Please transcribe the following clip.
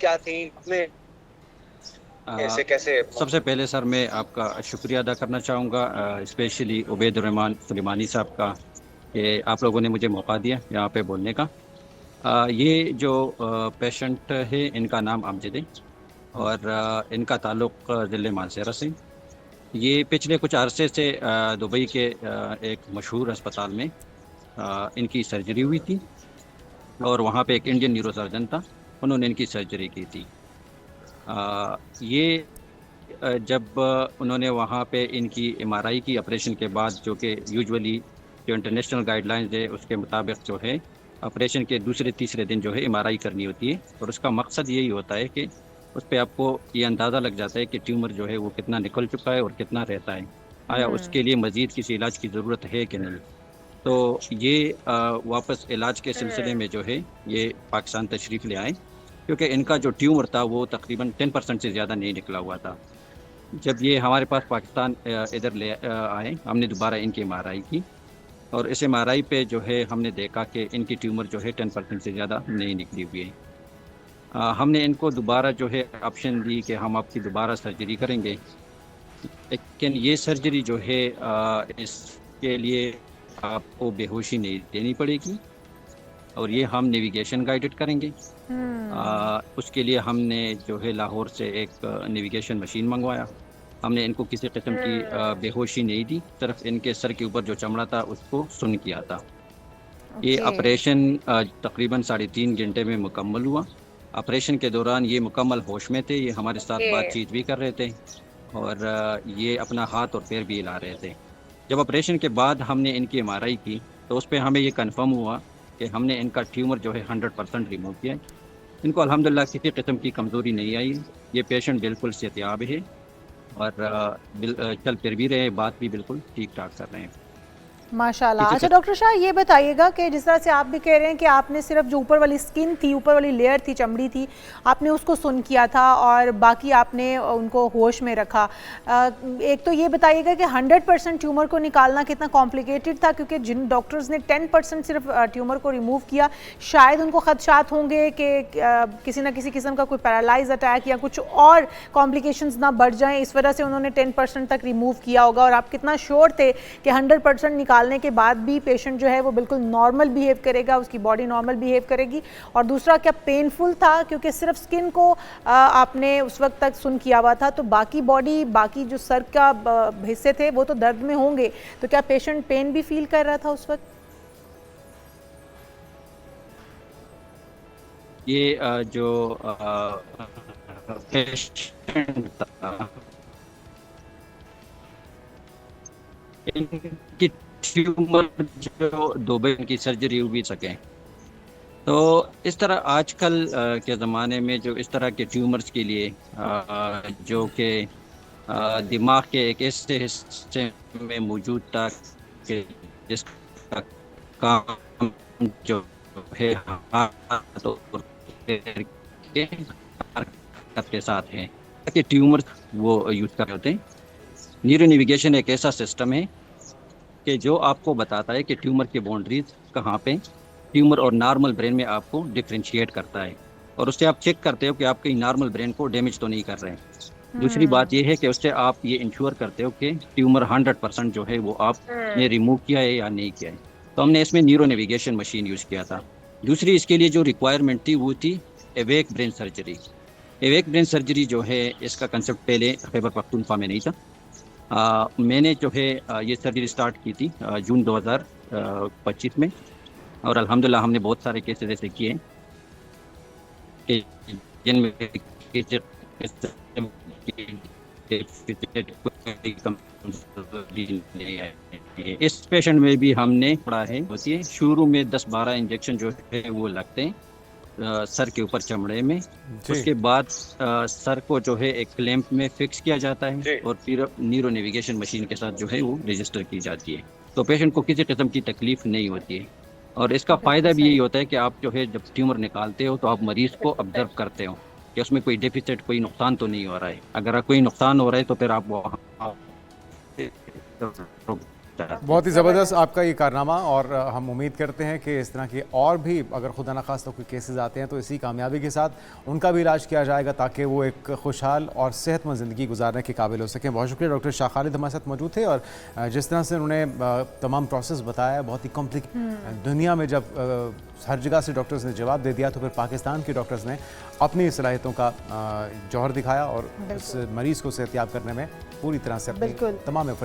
क्या थी में, अ, कैसे कैसे? सबसे पहले सर मैं आपका शुक्रिया अदा करना चाहूँगा, स्पेशली उबैद रहमान सुलेमानी साहब का, कि आप लोगों ने मुझे मौका दिया यहाँ पे बोलने का। ये जो पेशेंट है इनका नाम अमजद है, और इनका ताल्लुक ज़िले मानसेरा से। ये पिछले कुछ अरसे से दुबई के एक मशहूर अस्पताल में इनकी सर्जरी हुई थी, और वहाँ पे एक इंडियन न्यूरो सर्जन था, उन्होंने इनकी सर्जरी की थी। ये जब उन्होंने वहाँ पे इनकी एमआरआई की ऑपरेशन के बाद, जो कि यूजुअली जो इंटरनेशनल गाइडलाइंस है उसके मुताबिक जो है ऑपरेशन के दूसरे तीसरे दिन जो है एमआरआई करनी होती है, और उसका मकसद यही होता है कि उस पर आपको ये अंदाज़ा लग जाता है कि ट्यूमर जो है वो कितना निकल चुका है और कितना रहता है, आया हम्म। उसके लिए मजीद किसी इलाज की ज़रूरत है कि नहीं। तो ये वापस इलाज के सिलसिले में जो है ये पाकिस्तान तशरीफ़ ले आए, क्योंकि इनका जो ट्यूमर था वो तकरीबन 10% से ज़्यादा नहीं निकला हुआ था। जब ये हमारे पास पाकिस्तान इधर ले आए, हमने दोबारा इनकी एमआरआई की, और इस एमआरआई पे जो है हमने देखा कि इनकी ट्यूमर जो है 10% से ज़्यादा नहीं निकली हुई है। हमने इनको दोबारा जो है ऑप्शन दी कि हम आपकी दोबारा सर्जरी करेंगे, लेकिन ये सर्जरी जो है इसके लिए आपको बेहोशी नहीं देनी पड़ेगी, और ये हम नेविगेशन गाइडेड करेंगे। हम्म। उसके लिए हमने जो है लाहौर से एक नेविगेशन मशीन मंगवाया। हमने इनको किसी किस्म की बेहोशी नहीं दी, सिर्फ इनके सर के ऊपर जो चमड़ा था उसको सुन्न किया था। ये ओके। ऑपरेशन तकरीबन 3.5 घंटे में मुकम्मल हुआ। ऑपरेशन के दौरान ये मुकम्मल होश में थे, ये हमारे साथ ओके। बातचीत भी कर रहे थे, और ये अपना हाथ और पैर भी हिला रहे थे। जब ऑपरेशन के बाद हमने इनकी एमआरआई की, तो उस पर हमें ये कंफर्म हुआ कि हमने इनका ट्यूमर जो है 100% रिमूव किया है। इनको अल्हम्दुलिल्लाह किसी किस्म की कमज़ोरी नहीं आई। ये पेशेंट बिल्कुल सेहतियाब है, और चल फिर भी रहे हैं, बात भी बिल्कुल ठीक ठाक कर रहे हैं। माशाल्लाह। किसी अच्छा डॉक्टर शाह, ये बताइएगा कि जिस तरह से आप भी कह रहे हैं कि आपने सिर्फ जो ऊपर वाली स्किन थी, ऊपर वाली लेयर थी, चमड़ी थी, आपने उसको सुन किया था और बाकी आपने उनको होश में रखा। एक तो ये बताइएगा कि 100% ट्यूमर को निकालना कितना कॉम्प्लिकेटेड था, क्योंकि जिन डॉक्टर्स ने 10% सिर्फ ट्यूमर को रिमूव किया, शायद उनको खदशात होंगे कि किसी ना किसी किस्म का कोई पैरालाइज अटैक या कुछ और कॉम्प्लिकेशंस ना बढ़ जाएं, इस वजह से उन्होंने 10% तक रिमूव किया होगा। और आप कितना श्योर थे कि 100% निकालने के बाद भी पेशेंट जो है वो बिल्कुल नॉर्मल बिहेव करेगा, उसकी बॉडी नॉर्मल बिहेव करेगी? और दूसरा, क्या पेनफुल था? क्योंकि सिर्फ स्किन को आपने उस वक्त तक सुन किया हुआ था, तो बाकी बॉडी, बाकी जो सर का हिस्से थे वो तो दर्द में होंगे, तो क्या पेशेंट पेन भी फील कर रहा था उस वक्त? ये जो पेशेंट था, इनकी ट्यूमर जो दुबई की सर्जरी हुई सके, तो इस तरह आजकल के ज़माने में जो इस तरह के ट्यूमर्स के लिए जो कि दिमाग के एक ऐसे हिस्से में मौजूद था कि जिसका काम जो है हाथ और पैर के हरकत के साथ है, कि ट्यूमर वो यूज कर रहे होते हैं। न्यूरो नेविगेशन एक ऐसा सिस्टम है कि जो आपको बताता है कि ट्यूमर की बाउंड्रीज कहाँ पे, ट्यूमर और नॉर्मल ब्रेन में आपको डिफ्रेंशिएट करता है, और उससे आप चेक करते हो कि आपके नॉर्मल ब्रेन को डैमेज तो नहीं कर रहे हैं। दूसरी बात यह है कि उससे आप ये इंश्योर करते हो कि ट्यूमर 100% जो है वो आपने रिमूव किया है या नहीं किया है। तो हमने इसमें न्यूरो नेविगेशन मशीन यूज़ किया था। दूसरी इसके लिए जो रिक्वायरमेंट थी वो थी awake brain surgery. Awake brain surgery जो है इसका कंसेप्ट पहले खैबर पख्तूनख्वा में नहीं था। मैंने जो है ये सर्जरी स्टार्ट की थी जून 2025 में, और अल्हम्दुलिल्लाह हमने बहुत सारे केसेस ऐसे किए कि जिनमें किसी किस्म की deficit कोई कमजोरी नहीं आई। इस पेशेंट में भी हमने पढ़ा है होती है, शुरू में 10-12 इंजेक्शन जो है वो लगते हैं सर के ऊपर चमड़े में। जी। उसके बाद सर को जो है एक क्लैंप में फिक्स किया जाता है, जी। और फिर न्यूरो नेविगेशन मशीन के साथ जो है वो रजिस्टर की जाती है। तो पेशेंट को किसी किस्म की तकलीफ नहीं होती है, और इसका बिल्कुल फ़ायदा भी यही सही। होता है कि आप जो है जब ट्यूमर निकालते हो तो आप मरीज़ को ऑब्जर्व करते हो कि उसमें कोई डेफिसिट, कोई नुकसान तो नहीं हो रहा है। अगर कोई नुकसान हो रहा है तो फिर आप वहाँ चाहते हैं। बहुत ही ज़बरदस्त आपका ये कारनामा, और हम उम्मीद करते हैं कि इस तरह के और भी अगर खुदा न खास्ता कोई केसेस आते हैं तो इसी कामयाबी के साथ उनका भी इलाज किया जाएगा ताकि वो एक खुशहाल और सेहतमंद ज़िंदगी गुजारने के काबिल हो सकें। बहुत शुक्रिया, डॉक्टर शाह खालिद हमारे साथ मौजूद थे, और जिस तरह से उन्होंने तमाम प्रोसेस बताया, बहुत ही कॉम्प्लिकेटेड दुनिया में जब हर जगह से डॉक्टर्स ने जवाब दे दिया तो फिर पाकिस्तान के डॉक्टर्स ने अपनी सलाहियतों का जौहर दिखाया और इस मरीज़ को सेहतयाब करने में पूरी तरह से अपनी तमाम